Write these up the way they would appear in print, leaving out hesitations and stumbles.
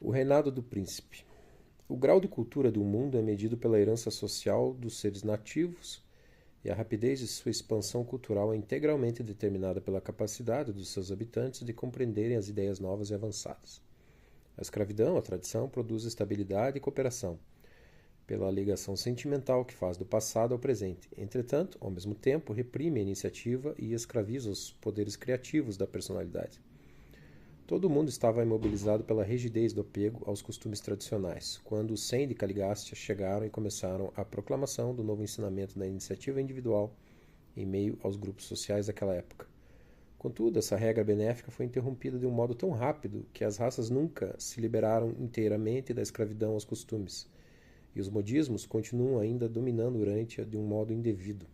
O reinado do príncipe. O grau de cultura de um mundo é medido pela herança social dos seres nativos e a rapidez de sua expansão cultural é integralmente determinada pela capacidade dos seus habitantes de compreenderem as ideias novas e avançadas. A escravidão, a tradição, produz estabilidade e cooperação, pela ligação sentimental que faz do passado ao presente. Entretanto, ao mesmo tempo, reprime a iniciativa e escraviza os poderes criativos da personalidade. Todo mundo estava imobilizado pela rigidez do apego aos costumes tradicionais, quando os 100 de Caligastia chegaram e começaram a proclamação do novo ensinamento da iniciativa individual em meio aos grupos sociais daquela época. Contudo, essa regra benéfica foi interrompida de um modo tão rápido que as raças nunca se liberaram inteiramente da escravidão aos costumes, e os modismos continuam ainda dominando Urântia de um modo indevido.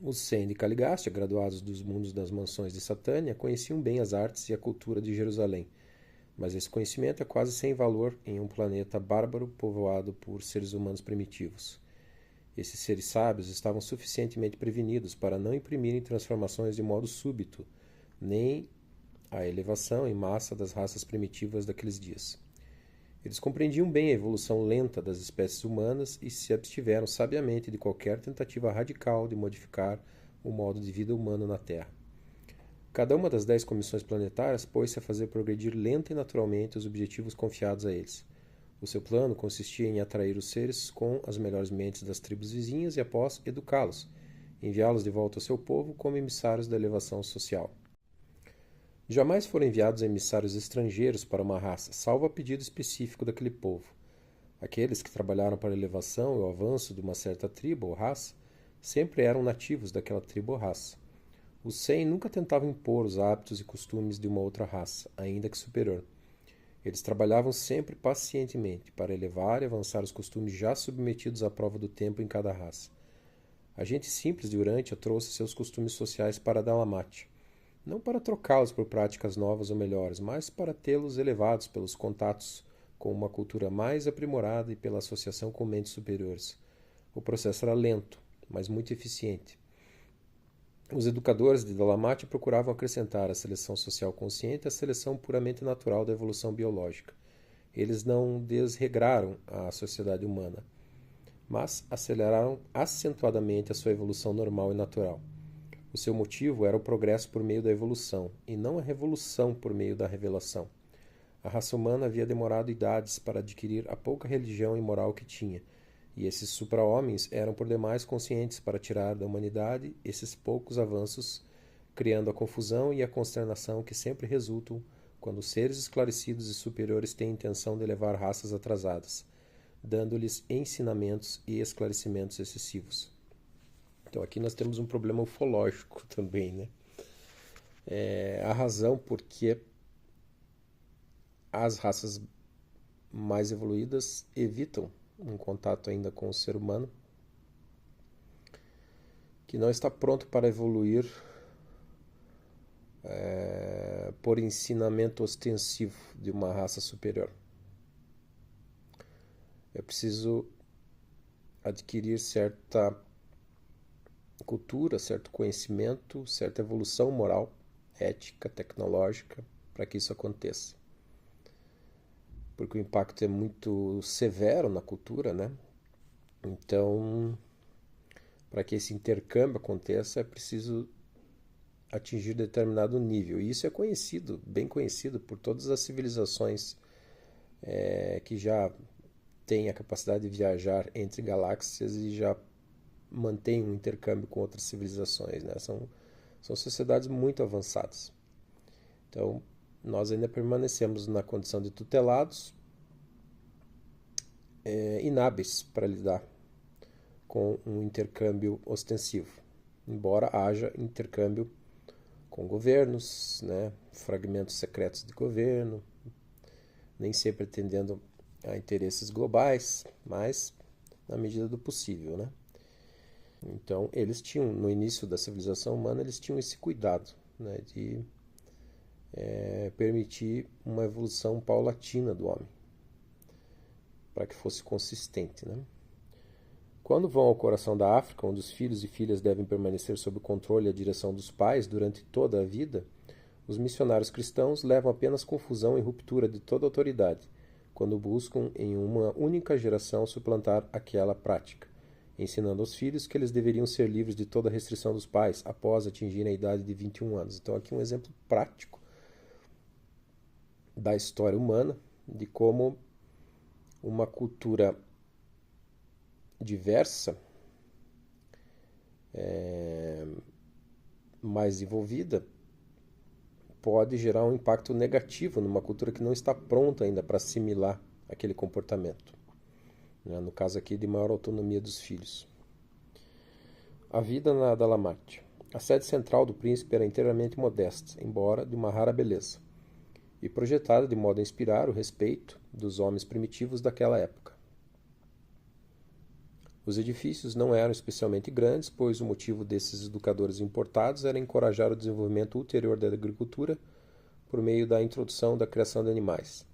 Os 100 de Caligastia, graduados dos mundos das mansões de Satânia, conheciam bem as artes e a cultura de Jerusalém, mas esse conhecimento é quase sem valor em um planeta bárbaro povoado por seres humanos primitivos. Esses seres sábios estavam suficientemente prevenidos para não imprimirem transformações de modo súbito, nem a elevação em massa das raças primitivas daqueles dias. Eles compreendiam bem a evolução lenta das espécies humanas e se abstiveram sabiamente de qualquer tentativa radical de modificar o modo de vida humano na Terra. Cada uma das 10 comissões planetárias pôs-se a fazer progredir lenta e naturalmente os objetivos confiados a eles. O seu plano consistia em atrair os seres com as melhores mentes das tribos vizinhas e, após, educá-los, enviá-los de volta ao seu povo como emissários da elevação social. Jamais foram enviados emissários estrangeiros para uma raça, salvo a pedido específico daquele povo. Aqueles que trabalharam para a elevação e o avanço de uma certa tribo ou raça sempre eram nativos daquela tribo ou raça. Os 100 nunca tentavam impor os hábitos e costumes de uma outra raça, ainda que superior. Eles trabalhavam sempre pacientemente para elevar e avançar os costumes já submetidos à prova do tempo em cada raça. A gente simples de Urântia trouxe seus costumes sociais para Dalamate, não para trocá-los por práticas novas ou melhores, mas para tê-los elevados pelos contatos com uma cultura mais aprimorada e pela associação com mentes superiores. O processo era lento, mas muito eficiente. Os educadores de Dalamate procuravam acrescentar à seleção social consciente a seleção puramente natural da evolução biológica. Eles não desregraram a sociedade humana, mas aceleraram acentuadamente a sua evolução normal e natural. O seu motivo era o progresso por meio da evolução, e não a revolução por meio da revelação. A raça humana havia demorado idades para adquirir a pouca religião e moral que tinha, e esses supra-homens eram por demais conscientes para tirar da humanidade esses poucos avanços, criando a confusão e a consternação que sempre resultam quando seres esclarecidos e superiores têm intenção de elevar raças atrasadas, dando-lhes ensinamentos e esclarecimentos excessivos. Então aqui nós temos um problema ufológico também, né? A razão por que as raças mais evoluídas evitam um contato ainda com o ser humano, que não está pronto para evoluir por ensinamento ostensivo de uma raça superior. É preciso adquirir certa cultura, certo conhecimento, certa evolução moral, ética, tecnológica, para que isso aconteça. Porque o impacto é muito severo na cultura, né? Então, para que esse intercâmbio aconteça, é preciso atingir determinado nível. E isso é conhecido, bem conhecido por todas as civilizações que já têm a capacidade de viajar entre galáxias e já mantêm um intercâmbio com outras civilizações, né? São sociedades muito avançadas. Então, nós ainda permanecemos na condição de tutelados, inábeis para lidar com um intercâmbio ostensivo, embora haja intercâmbio com governos, né, fragmentos secretos de governo, nem sempre atendendo a interesses globais, mas na medida do possível, né? Então, eles tinham, no início da civilização humana, eles tinham esse cuidado, né, de permitir uma evolução paulatina do homem, para que fosse consistente, né? Quando vão ao coração da África, onde os filhos e filhas devem permanecer sob o controle e a direção dos pais durante toda a vida, Os missionários cristãos levam apenas confusão e ruptura de toda autoridade, quando buscam em uma única geração suplantar aquela prática, ensinando aos filhos que eles deveriam ser livres de toda restrição dos pais após atingirem a idade de 21 anos. Então, aqui um exemplo prático da história humana, de como uma cultura diversa, mais envolvida, pode gerar um impacto negativo numa cultura que não está pronta ainda para assimilar aquele comportamento. No caso aqui, de maior autonomia dos filhos. A vida na Dalamate. A sede central do príncipe era inteiramente modesta, embora de uma rara beleza, e projetada de modo a inspirar o respeito dos homens primitivos daquela época. Os edifícios não eram especialmente grandes, pois o motivo desses educadores importados era encorajar o desenvolvimento ulterior da agricultura por meio da introdução da criação de animais.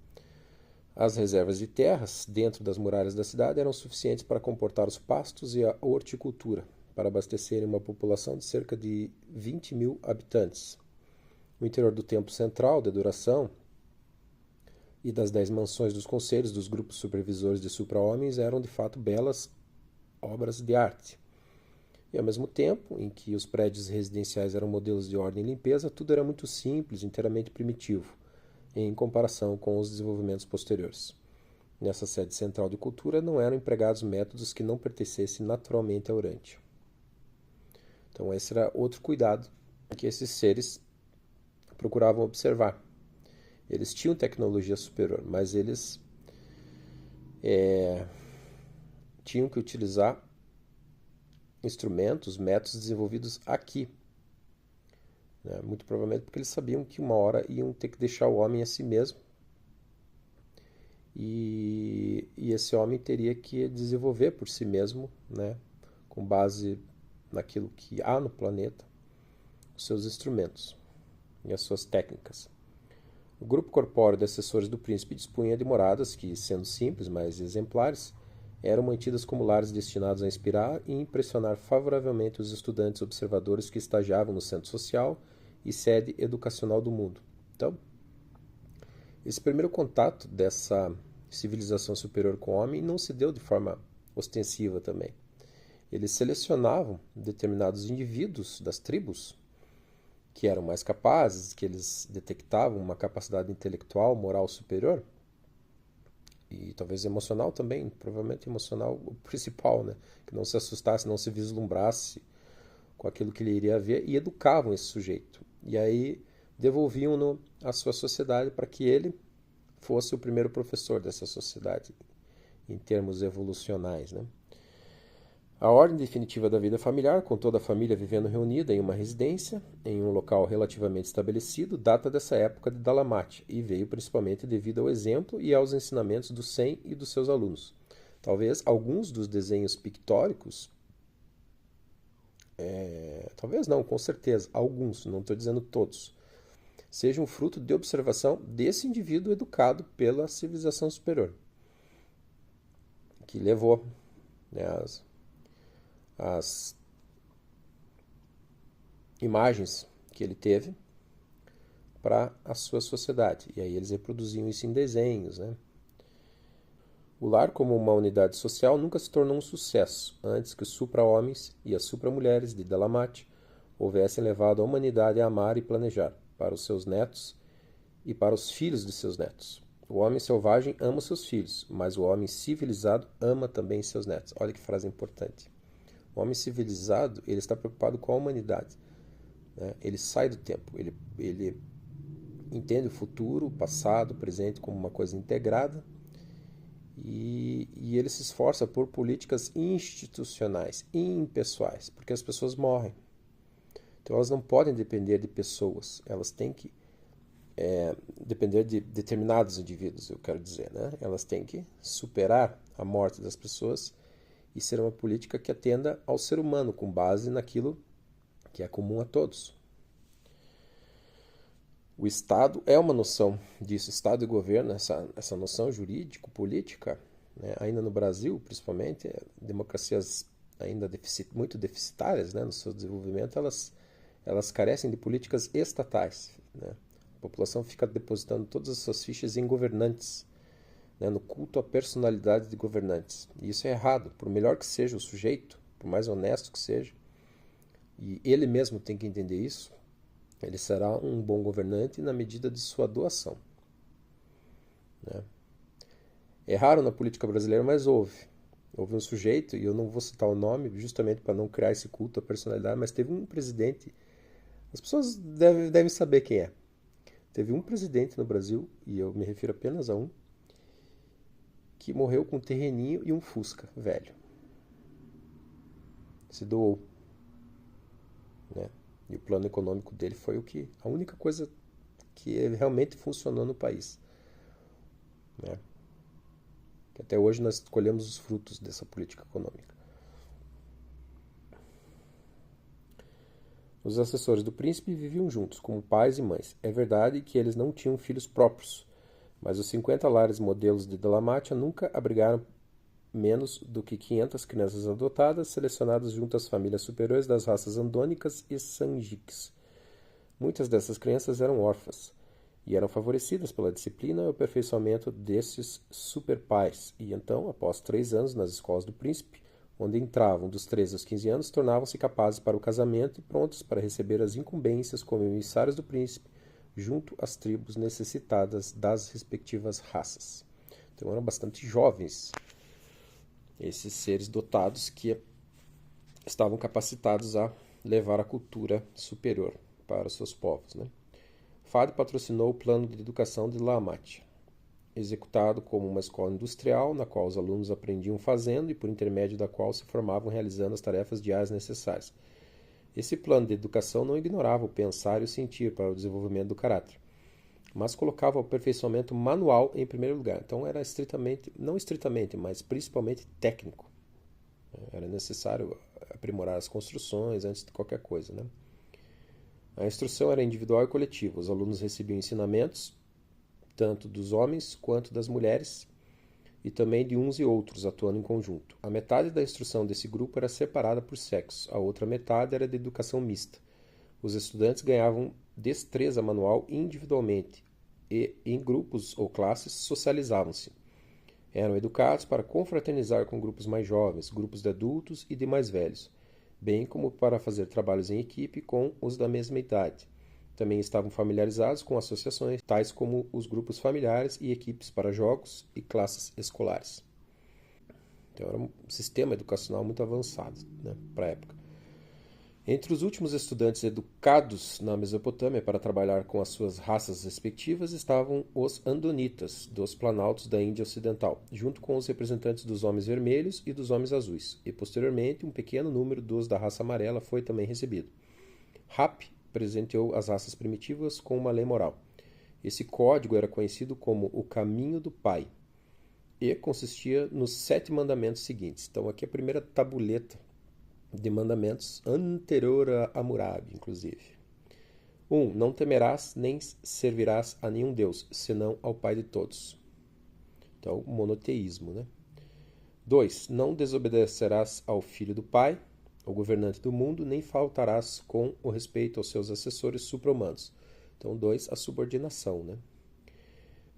As reservas de terras dentro das muralhas da cidade eram suficientes para comportar os pastos e a horticultura, para abastecerem uma população de cerca de 20.000 habitantes. O interior do templo central de adoração e das 10 mansões dos conselhos dos grupos supervisores de supra-homens eram de fato belas obras de arte. E ao mesmo tempo em que os prédios residenciais eram modelos de ordem e limpeza, tudo era muito simples, inteiramente primitivo, em comparação com os desenvolvimentos posteriores. Nessa sede central de cultura não eram empregados métodos que não pertencessem naturalmente a Urântia. Então esse era outro cuidado que esses seres procuravam observar. Eles tinham tecnologia superior, mas eles tinham que utilizar instrumentos, métodos desenvolvidos aqui. Muito provavelmente porque eles sabiam que uma hora iam ter que deixar o homem a si mesmo. E esse homem teria que desenvolver por si mesmo, com base naquilo que há no planeta, os seus instrumentos e as suas técnicas. O grupo corpóreo de assessores do príncipe dispunha de moradas que, sendo simples, mas exemplares, eram mantidas como lares destinados a inspirar e impressionar favoravelmente os estudantes observadores que estagiavam no centro social e sede educacional do mundo. Então, esse primeiro contato dessa civilização superior com o homem não se deu de forma ostensiva também. Eles selecionavam determinados indivíduos das tribos que eram mais capazes, que eles detectavam uma capacidade intelectual, moral superior, e talvez emocional também, provavelmente emocional o principal, que não se assustasse, não se vislumbrasse com aquilo que ele iria ver, e educavam esse sujeito. E aí devolviam-no à sua sociedade para que ele fosse o primeiro professor dessa sociedade, em termos evolucionais. A ordem definitiva da vida familiar, com toda a família vivendo reunida em uma residência, em um local relativamente estabelecido, data dessa época de Dalamate e veio principalmente devido ao exemplo e aos ensinamentos do Sem e dos seus alunos. Talvez alguns dos desenhos pictóricos, talvez não, com certeza, alguns, não estou dizendo todos, sejam fruto de observação desse indivíduo educado pela civilização superior, que levou as imagens que ele teve para a sua sociedade. E aí eles reproduziam isso em desenhos. O lar, como uma unidade social, nunca se tornou um sucesso antes que os supra-homens e as supra-mulheres de Dalamate houvessem levado a humanidade a amar e planejar para os seus netos e para os filhos de seus netos. O homem selvagem ama os seus filhos, mas o homem civilizado ama também seus netos. Olha que frase importante. O homem civilizado, ele está preocupado com a humanidade. Ele sai do tempo, ele entende o futuro, o passado, o presente como uma coisa integrada e ele se esforça por políticas institucionais, impessoais, porque as pessoas morrem. Então elas não podem depender de pessoas, elas têm que depender de determinados indivíduos, eu quero dizer. Elas têm que superar a morte das pessoas e ser uma política que atenda ao ser humano, com base naquilo que é comum a todos. O Estado é uma noção disso, Estado e governo, essa noção jurídico-política, ainda no Brasil, principalmente, democracias ainda muito deficitárias no seu desenvolvimento, elas carecem de políticas estatais. né? A população fica depositando todas as suas fichas em governantes, né? No culto à personalidade de governantes. E isso é errado. Por melhor que seja o sujeito, por mais honesto que seja, e ele mesmo tem que entender isso, ele será um bom governante na medida de sua doação, né? É raro na política brasileira, mas houve. Houve um sujeito, e eu não vou citar o nome, justamente para não criar esse culto à personalidade, mas teve um presidente, as pessoas devem saber quem é. Teve um presidente no Brasil, e eu me refiro apenas a um, que morreu com um terreninho e um Fusca velho. Se doou, né? E o plano econômico dele foi a única coisa que realmente funcionou no país, né? Que até hoje nós colhemos os frutos dessa política econômica. Os assessores do príncipe viviam juntos, como pais e mães. É verdade que eles não tinham filhos próprios, mas os 50 lares modelos de Dalmácia nunca abrigaram menos do que 500 crianças adotadas, selecionadas junto às famílias superiores das raças andônicas e sangiques. Muitas dessas crianças eram órfãs e eram favorecidas pela disciplina e o aperfeiçoamento desses superpais, e então, após 3 anos nas escolas do príncipe, onde entravam dos 13 aos 15 anos, tornavam-se capazes para o casamento e prontos para receber as incumbências como emissários do príncipe, junto às tribos necessitadas das respectivas raças. Então eram bastante jovens esses seres dotados que estavam capacitados a levar a cultura superior para os seus povos, né? Fado patrocinou o plano de educação de Dalmácia, executado como uma escola industrial, na qual os alunos aprendiam fazendo e por intermédio da qual se formavam realizando as tarefas diárias necessárias. Esse plano de educação não ignorava o pensar e o sentir para o desenvolvimento do caráter, mas colocava o aperfeiçoamento manual em primeiro lugar. Então era não estritamente, mas principalmente técnico. Era necessário aprimorar as construções antes de qualquer coisa, né? A instrução era individual e coletiva. Os alunos recebiam ensinamentos tanto dos homens quanto das mulheres, e também de uns e outros, atuando em conjunto. A metade da instrução desse grupo era separada por sexo, a outra metade era de educação mista. Os estudantes ganhavam destreza manual individualmente e, em grupos ou classes, socializavam-se. Eram educados para confraternizar com grupos mais jovens, grupos de adultos e de mais velhos, bem como para fazer trabalhos em equipe com os da mesma idade. Também estavam familiarizados com associações, tais como os grupos familiares e equipes para jogos e classes escolares. Então era um sistema educacional muito avançado, né, para a época. Entre os últimos estudantes educados na Mesopotâmia para trabalhar com as suas raças respectivas estavam os andonitas, dos planaltos da Índia Ocidental, junto com os representantes dos homens vermelhos e dos homens azuis, e posteriormente um pequeno número dos da raça amarela foi também recebido. Hapi presenteou as raças primitivas com uma lei moral. Esse código era conhecido como o Caminho do Pai e consistia nos 7 mandamentos seguintes. Então aqui é a primeira tabuleta de mandamentos anterior a Hammurabi, inclusive. 1. Não temerás nem servirás a nenhum Deus, senão ao Pai de todos. Então, monoteísmo, né? 2. Não desobedecerás ao filho do Pai, o governante do mundo, nem faltarás com o respeito aos seus assessores supra-humanos. Então, 2. A subordinação, né?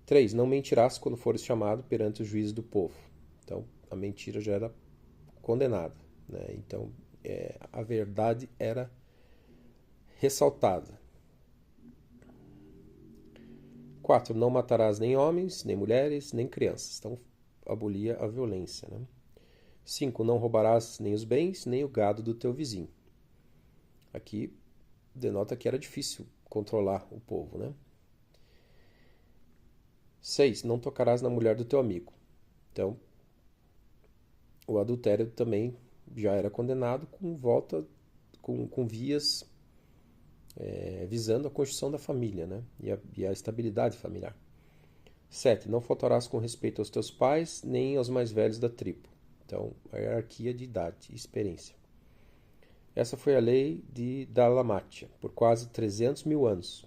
3. Não mentirás quando fores chamado perante os juízes do povo. Então, a mentira já era condenada, né? Então, a verdade era ressaltada. 4. Não matarás nem homens, nem mulheres, nem crianças. Então, abolia a violência, né? 5. Não roubarás nem os bens, nem o gado do teu vizinho. Aqui denota que era difícil controlar o povo, né? 6. Não tocarás na mulher do teu amigo. Então, o adultério também já era condenado com vias visando a construção da família, né? E a estabilidade familiar. 7. Não faltarás com respeito aos teus pais, nem aos mais velhos da tribo. Então, a hierarquia de idade e experiência. Essa foi a lei de Dalmácia, por quase 300 mil anos.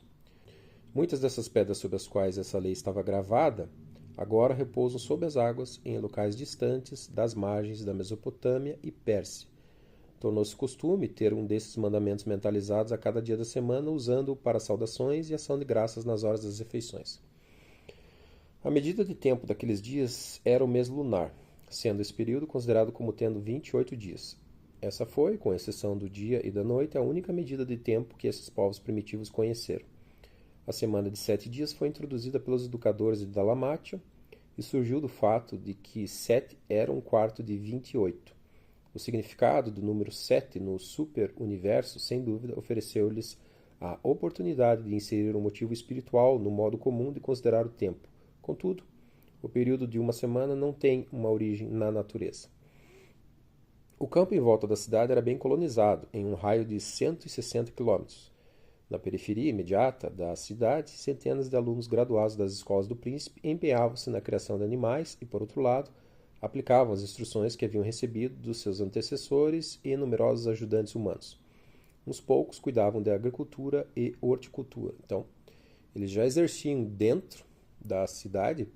Muitas dessas pedras sobre as quais essa lei estava gravada, agora repousam sob as águas em locais distantes das margens da Mesopotâmia e Pérsia. Tornou-se costume ter um desses mandamentos mentalizados a cada dia da semana, usando-o para saudações e ação de graças nas horas das refeições. A medida de tempo daqueles dias era o mês lunar, sendo esse período considerado como tendo 28 dias. Essa foi, com exceção do dia e da noite, a única medida de tempo que esses povos primitivos conheceram. A semana de 7 dias foi introduzida pelos educadores de Dalamátia e surgiu do fato de que 7 era um quarto de 28. O significado do número 7 no super-universo, sem dúvida, ofereceu-lhes a oportunidade de inserir um motivo espiritual no modo comum de considerar o tempo. Contudo, o período de uma semana não tem uma origem na natureza. O campo em volta da cidade era bem colonizado, em um raio de 160 quilômetros. Na periferia imediata da cidade, centenas de alunos graduados das escolas do príncipe empenhavam-se na criação de animais e, por outro lado, aplicavam as instruções que haviam recebido dos seus antecessores e numerosos ajudantes humanos. Uns poucos cuidavam da agricultura e horticultura. Então, eles já exerciam dentro da cidade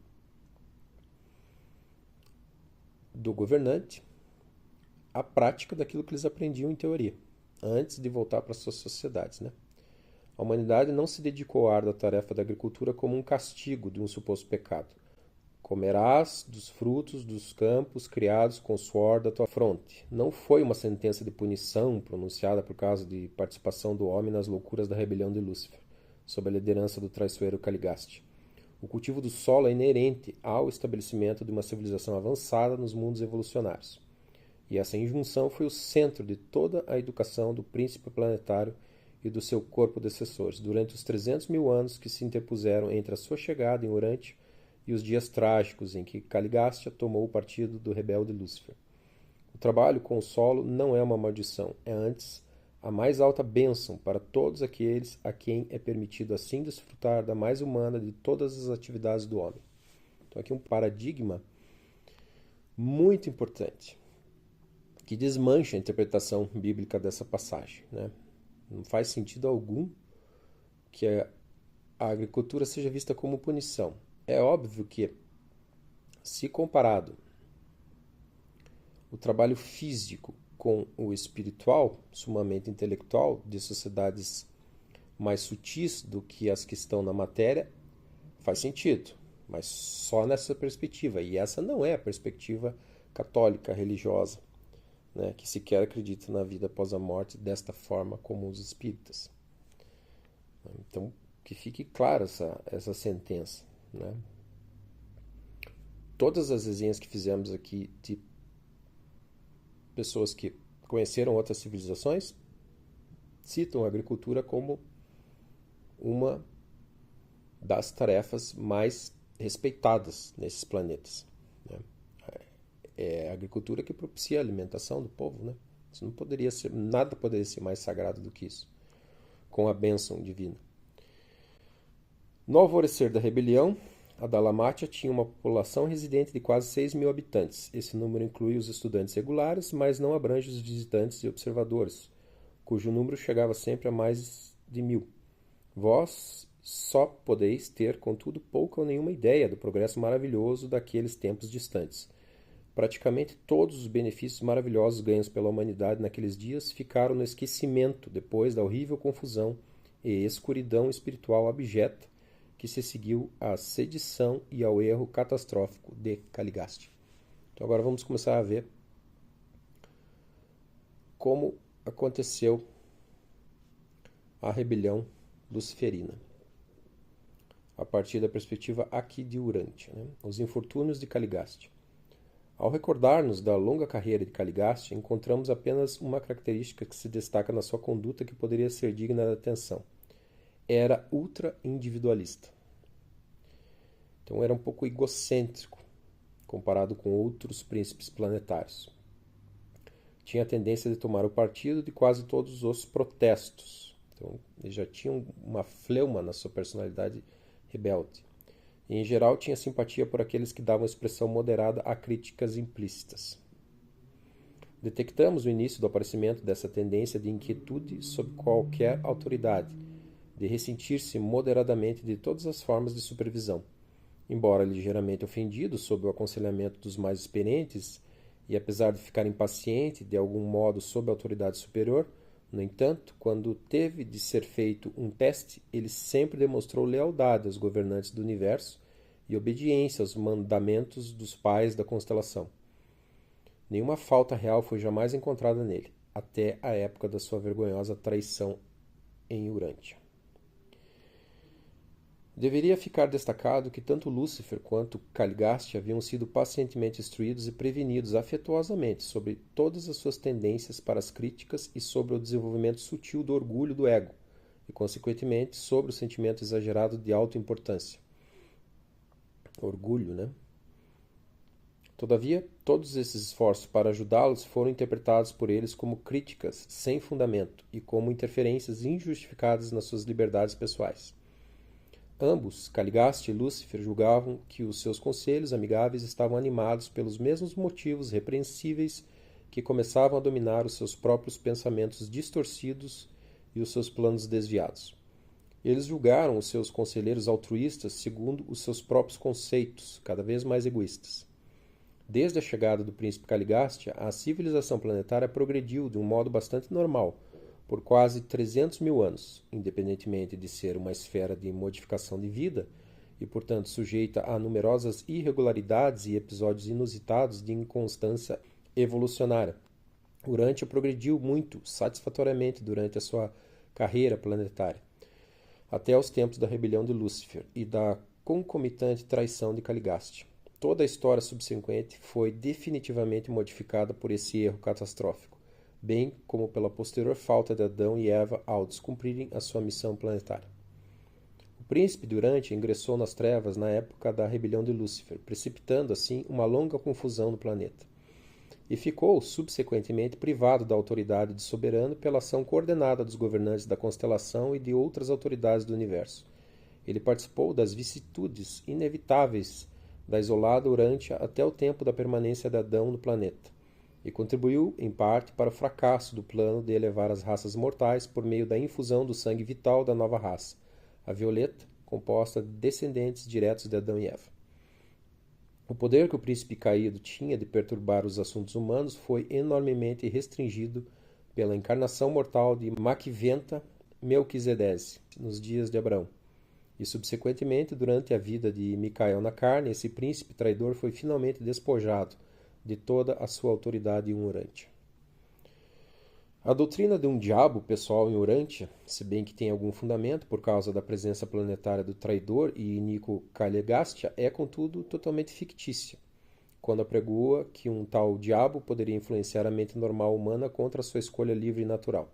do governante a prática daquilo que eles aprendiam em teoria, antes de voltar para suas sociedades, né? A humanidade não se dedicou à árdua tarefa da agricultura como um castigo de um suposto pecado. Comerás dos frutos dos campos criados com o suor da tua fronte. Não foi uma sentença de punição pronunciada por causa de participação do homem nas loucuras da rebelião de Lúcifer, sob a liderança do traiçoeiro Caligaste. O cultivo do solo é inerente ao estabelecimento de uma civilização avançada nos mundos evolucionários. E essa injunção foi o centro de toda a educação do príncipe planetário e do seu corpo de assessores, durante os 300 mil anos que se interpuseram entre a sua chegada em Urante e os dias trágicos em que Caligastia tomou o partido do rebelde Lúcifer. O trabalho com o solo não é uma maldição, é antes a mais alta bênção para todos aqueles a quem é permitido assim desfrutar da mais humana de todas as atividades do homem. Então aqui um paradigma muito importante, que desmancha a interpretação bíblica dessa passagem, né? Não faz sentido algum que a agricultura seja vista como punição. É óbvio que, se comparado o trabalho físico com o espiritual, sumamente intelectual, de sociedades mais sutis do que as que estão na matéria, faz sentido, mas só nessa perspectiva. E essa não é a perspectiva católica, religiosa, né, que sequer acredita na vida após a morte desta forma como os espíritas. Então, que fique clara essa sentença, né? Todas as resenhas que fizemos aqui de pessoas que conheceram outras civilizações citam a agricultura como uma das tarefas mais respeitadas nesses planetas, né? É a agricultura que propicia a alimentação do povo, né? Isso não poderia ser, nada poderia ser mais sagrado do que isso, com a bênção divina. No alvorecer da rebelião, a Dalamátia tinha uma população residente de quase 6 mil habitantes. Esse número inclui os estudantes regulares, mas não abrange os visitantes e observadores, cujo número chegava sempre a mais de 1000. Vós só podeis ter, contudo, pouca ou nenhuma ideia do progresso maravilhoso daqueles tempos distantes. Praticamente todos os benefícios maravilhosos ganhos pela humanidade naqueles dias ficaram no esquecimento depois da horrível confusão e escuridão espiritual abjeta que se seguiu à sedição e ao erro catastrófico de Caligaste. Então agora vamos começar a ver como aconteceu a rebelião luciferina, a partir da perspectiva aqui de Urante, né? Os infortúnios de Caligaste. Ao recordar-nos da longa carreira de Caligaste, encontramos apenas uma característica que se destaca na sua conduta que poderia ser digna de atenção. Era ultra-individualista. Então era um pouco egocêntrico, comparado com outros príncipes planetários. Tinha a tendência de tomar o partido de quase todos os protestos. Então ele já tinha uma fleuma na sua personalidade rebelde. E, em geral, tinha simpatia por aqueles que davam expressão moderada a críticas implícitas. Detectamos o início do aparecimento dessa tendência de inquietude sob qualquer autoridade, de ressentir-se moderadamente de todas as formas de supervisão. Embora ligeiramente ofendido sob o aconselhamento dos mais experientes e apesar de ficar impaciente de algum modo sob a autoridade superior, no entanto, quando teve de ser feito um teste, ele sempre demonstrou lealdade aos governantes do universo e obediência aos mandamentos dos pais da constelação. Nenhuma falta real foi jamais encontrada nele, até a época da sua vergonhosa traição em Urântia. Deveria ficar destacado que tanto Lúcifer quanto Caligaste haviam sido pacientemente instruídos e prevenidos afetuosamente sobre todas as suas tendências para as críticas e sobre o desenvolvimento sutil do orgulho do ego, e, consequentemente, sobre o sentimento exagerado de autoimportância. Orgulho, né? Todavia, todos esses esforços para ajudá-los foram interpretados por eles como críticas sem fundamento e como interferências injustificadas nas suas liberdades pessoais. Ambos, Caligaste e Lúcifer, julgavam que os seus conselhos amigáveis estavam animados pelos mesmos motivos repreensíveis que começavam a dominar os seus próprios pensamentos distorcidos e os seus planos desviados. Eles julgaram os seus conselheiros altruístas segundo os seus próprios conceitos, cada vez mais egoístas. Desde a chegada do príncipe Caligaste, a civilização planetária progrediu de um modo bastante normal, por quase 300 mil anos, independentemente de ser uma esfera de modificação de vida e, portanto, sujeita a numerosas irregularidades e episódios inusitados de inconstância evolucionária. Urântia progrediu muito satisfatoriamente durante a sua carreira planetária, até os tempos da rebelião de Lúcifer e da concomitante traição de Caligaste. Toda a história subsequente foi definitivamente modificada por esse erro catastrófico, bem como pela posterior falta de Adão e Eva ao descumprirem a sua missão planetária. O príncipe de Urântia ingressou nas trevas na época da rebelião de Lúcifer, precipitando assim uma longa confusão no planeta, e ficou subsequentemente privado da autoridade de soberano pela ação coordenada dos governantes da constelação e de outras autoridades do universo. Ele participou das vicissitudes inevitáveis da isolada Urântia até o tempo da permanência de Adão no planeta, e contribuiu, em parte, para o fracasso do plano de elevar as raças mortais por meio da infusão do sangue vital da nova raça, a Violeta, composta de descendentes diretos de Adão e Eva. O poder que o príncipe caído tinha de perturbar os assuntos humanos foi enormemente restringido pela encarnação mortal de Maquiventa Melquisedeque, nos dias de Abraão. E, subsequentemente, durante a vida de Micael na carne, esse príncipe traidor foi finalmente despojado de toda a sua autoridade em Urântia. A doutrina de um diabo pessoal em Urântia, se bem que tem algum fundamento por causa da presença planetária do traidor e iníquo Caligaste, é, contudo, totalmente fictícia, quando apregoa que um tal diabo poderia influenciar a mente normal humana contra a sua escolha livre e natural.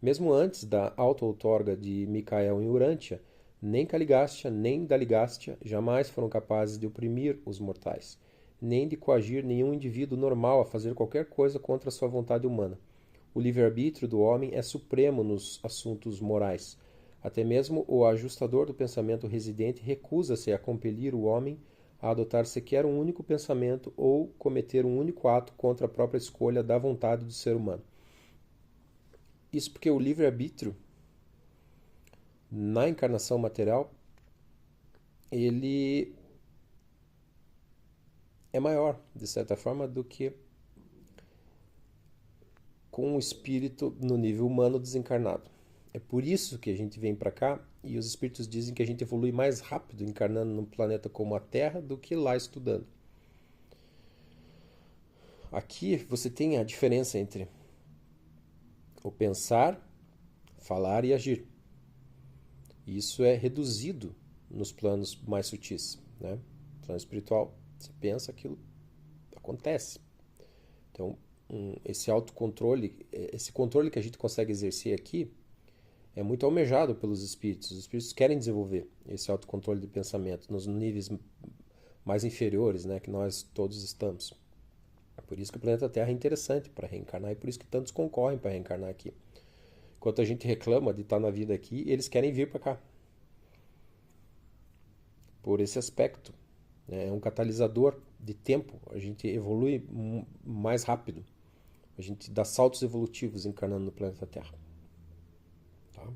Mesmo antes da auto-outorga de Micael em Urântia, nem Caligaste nem Daligaste jamais foram capazes de oprimir os mortais, nem de coagir nenhum indivíduo normal a fazer qualquer coisa contra a sua vontade humana. O livre-arbítrio do homem é supremo nos assuntos morais. Até mesmo o ajustador do pensamento residente recusa-se a compelir o homem a adotar sequer um único pensamento ou cometer um único ato contra a própria escolha da vontade do ser humano. Isso porque o livre-arbítrio, na encarnação material, ele é maior, de certa forma, do que com o espírito no nível humano desencarnado. É por isso que a gente vem para cá e os espíritos dizem que a gente evolui mais rápido encarnando num planeta como a Terra do que lá estudando. Aqui você tem a diferença entre o pensar, falar e agir. Isso é reduzido nos planos mais sutis, né? No plano espiritual, você pensa, aquilo acontece. Então, esse autocontrole, esse controle que a gente consegue exercer aqui, é muito almejado pelos espíritos. Os espíritos querem desenvolver esse autocontrole de pensamento nos níveis mais inferiores, né, que nós todos estamos. É por isso que o planeta Terra é interessante para reencarnar e por isso que tantos concorrem para reencarnar aqui. Enquanto a gente reclama de estar na vida aqui, eles querem vir para cá. Por esse aspecto, né, é um catalisador de tempo. A gente evolui mais rápido. A gente dá saltos evolutivos encarnando no planeta Terra. Tá?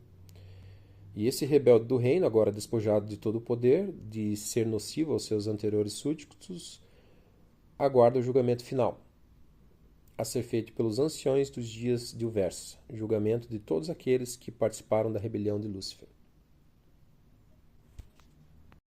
E esse rebelde do reino, agora despojado de todo o poder, de ser nocivo aos seus anteriores súditos, aguarda o julgamento final. a ser feito pelos anciões dos dias de Uversa, julgamento de todos aqueles que participaram da rebelião de Lúcifer.